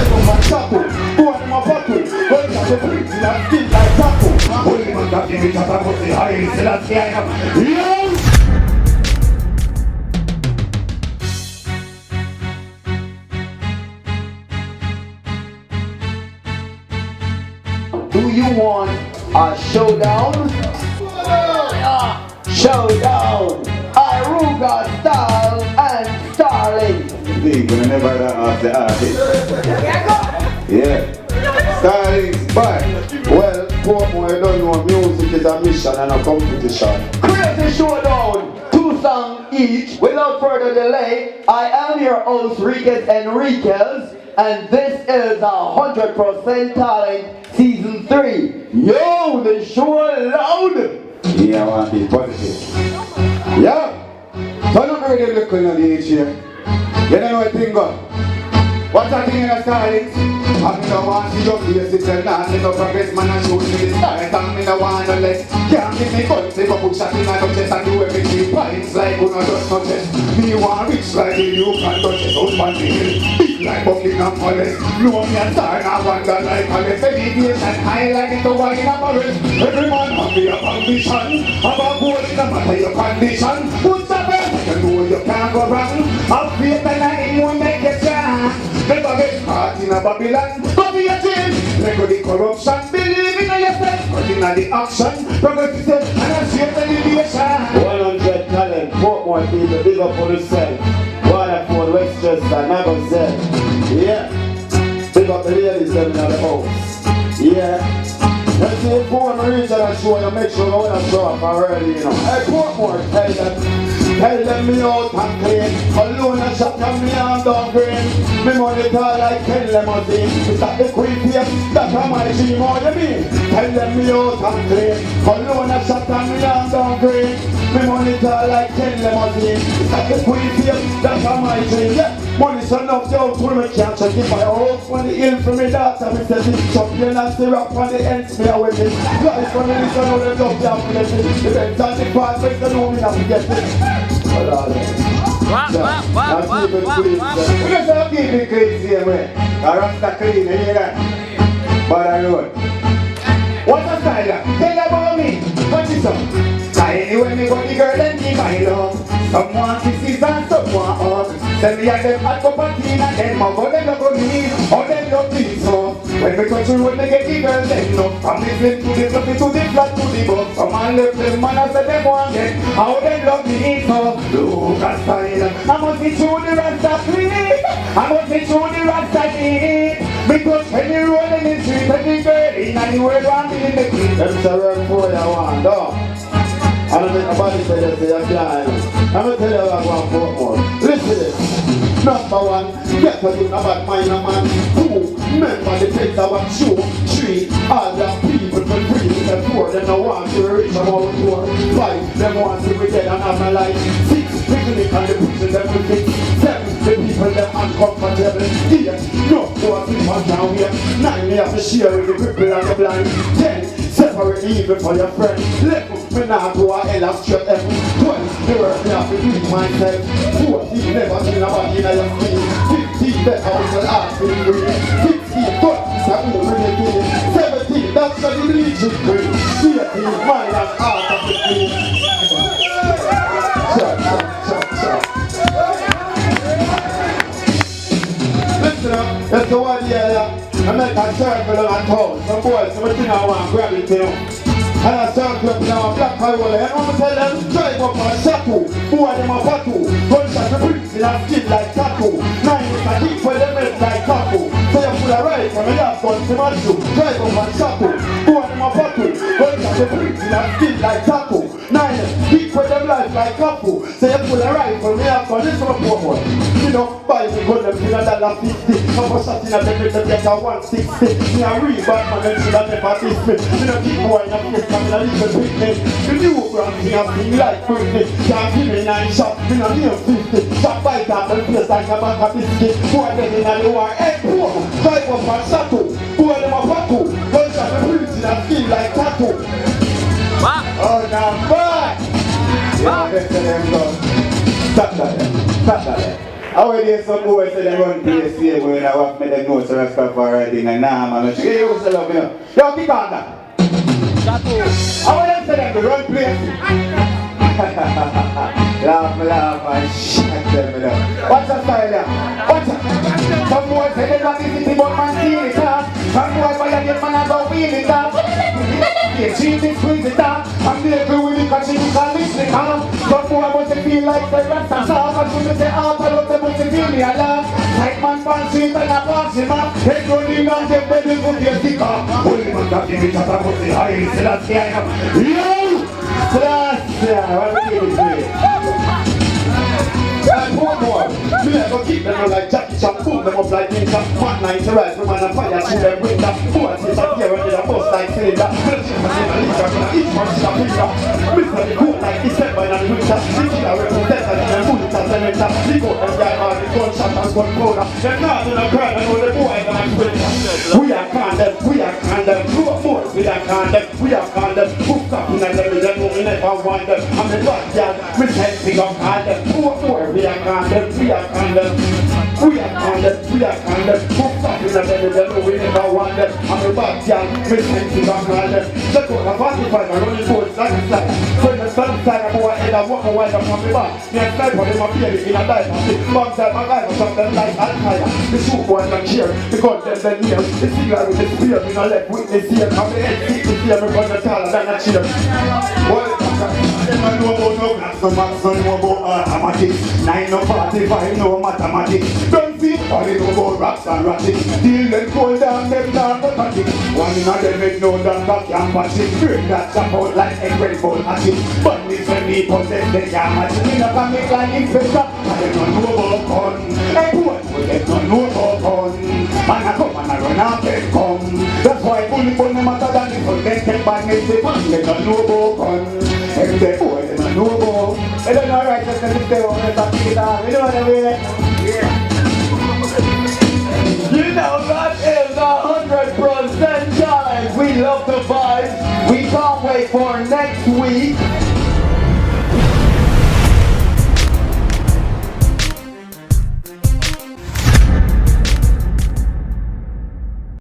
drive up and tackle. Go on my bottle, hold up the bricks in a skin like tackle. Holy man that give me chat about the high, still as I am. Do you want a showdown? Showdown! Aruga, Style, and Starling. You're gonna never ask the artist. Yeah. Starling's back. Well, Portmore, you don't know music is a mission and a competition. Crazy Showdown! 2 songs each. Without further delay, I am your host, Riquez Enriquez, and this is 100% Talent Season 3. Yo, the show loud! Yeah, I want to be positive. Yeah. So I'm not really looking at the age here. You don't know what thing go. What's that thing in the Starlings? I don't want to see your face, it's a land, no progress, man, and show me the start, and me no want no less. Can't give me guns, if I put shot in my chest and do everything pints like who no just no chest. Me want rich like the you can touch it, husband hill, big like Buckingham Palace. Know me a star, and I wonder like Palace. Meditation high like it to wine in a barrel. Every man have be a condition, have a goal in the matter your condition. Put the best, you know you can't go wrong. Have faith and I won't make you strong. Never get caught in a Babylon, but be a change. Let go the corruption, believe in yourself. Put in the action, progressive and achieve the elevation. 100 talent, Portmore people, big up on yourself. Waterford, Westchester, Nagozel. Yeah. Big up the ladies them in the house. Yeah. Let's see if Portmore reach and show you, make sure you want to show up already, you know. Hey, Portmore, tell them me out and clean. Alone a shot and me arm down green. Me money tall like 10 limousine. Is that the queen here? That's how my dream, what you mean? Tell them me out and clean. Alone a shot and me arm down green. Me money tall like 10 limousine. Is that the queen here? That's how my dream, yeah. Money so enough to pull me can't check if I hope when the ill for me daughter. Me say this champion and syrup on the ends me away me. Life when me listen how they love you and bless it. Depends on the part, but they know me not to get it. We just have to keep it clean, same way. I rasta clean, you hear that? But I road. What's a style? Tell about me. What is up? Anyway, me got the girl and me my love. Someone kisses and someone hugs. Tell me I them hot cup of tea and then my God them love me. Or them love me so. When we touch the road, me get the girl them love. From the slim to the fluffy to the flat to the bus. Some man left them man I say them want get. How them love me so. Look at style. I must be through the rasta clean. I must be through the rasta clean. Because when you roll in the street and the girl in anywhere around in the street. Them say run for you want, dog. I don't think nobody say you say you can't. I'm going to tell you what I want Portmore. Listen to this. Number 1, get to do about minor man. 2, remember the things I want you. 3, all the people for free. The 4, them don't want to reach about the 4. 5, them want to be dead and have my life. 6, picnic and the prison them will fix. 7, the people them uncomfortable. 8, no more people down here. 9, they have to share with the cripple and the blind. 10, separate evil for your friend. 11, me not go a hell of straight heaven. 12, the work me have to do it myself. 14, never see nobody in your feet. 15, better we will ask me to read. 16, God, it's a who really did it. 17, that's the religion green. 18, mind and heart of the queen. Shut. Listen up, that's the one here. I make a circle on a town. Some boys, some thing I want to grab it, you know. And I circle up now, black high wall. And I'm going to tell them, drive up my shadow. Boy, them a bottle. Gunshot the bricks in a skin like tattoo. 9 is a deep where they make like tattoo. So you pull a right from a yard gun to my shoe. Drive up my shadow. Boy, them a bottle. Gunshot the bricks in a skin like tattoo. 9 is deep where them life like tattoo. So you pull a right from a yard gun. Listen up, boy. You know, buy the gun them in $1.50. Come on, shot in a bed to get a 160. Me a real bad man, them should have never diss me. Me no keep boy in a face, come in a little picnic. The new brand me a thing like Britney. Can't give me 9 shots, me no near 50. Shot by that and face like a bag of biscuit. Boy, them in a the war, hey, poor. Drive up and shadow. Boy, them a battle. Gunshot the bricks in a skin like tattoo. Oh, now, boy! Yeah, listen them go. Stop that. How are they so boy say they run place here when I walk me them know so that's stuff already and nah man. I say you say love me now. Yo kick on that. How are them say them to run place? Laugh and shit them me now. What's the style there? What's that? Some boys say they run the city but man steal it up. Some boys violate man and go wheel it up. Yeah, Jesus squeeze it up. I'm there to win it cause she can listen it up. Some boys must feel like the rest and stuff. And when they say out I love them must feel me a laugh. Like man fancy and I pass him up. Head running on them belly put your sticker. Holy man that give it a tap of the high. Say that's the eye up. Yo! What are you doing? And one more, me I go keep them like Jackie Chan, boom them up like ninja. One night to rise from man and fire to them window. Four days up here when they are bust like cylinder. Each one is a picture. Mr. the cool like December in the winter. The killer represents and the bullet as a mentor. The go and die all the gunshot and gunpowder. They're not in a crowd and all the boys are like winter. We are condemned, we are condemned. Two more, we are condemned, we are condemned. Hooked up in the middle, we never want them. I'm the backyard, we can't pick up condemned. Two more, we are condemned, we are condemned. We are condemned, we are condemned. Hooked up in the middle, we never want them. I'm the backyard, we can't pick up condemned. Just go to 45 and running boats like a slide. When the sun side of our head, I walk away from the back. Me and sniper, they must feel it in a dive. Bomb side, my guy, something like Al-Qaeda. The shoot boys and cheer, because them then near. The cigar with the spear, me no left witness here. Come the head, keep the fear, because the taller than a cheer. I know about no glass, no max, no know about automatic. 9 no 45, no mathematics. Don't see, all they know about rocks and ratchets. Deal them cold down, them down the attic. One in a them make no damn back and patch it. Bring that chop out like a great ball at it. But this when me possess, they can't match it. Me no can make like inspector, and they don't know about gun. Hey boy, they don't know about gun. Man a come and a run and they come. That's why bully bun no matter than it. So they take by me, they don't know about gun. And they boy, they don't know about. They don't know righteousness if they want to talk it down. You know what I mean? Yeah. You know that is 100% challenge. We love the vibes. We can't wait for next week.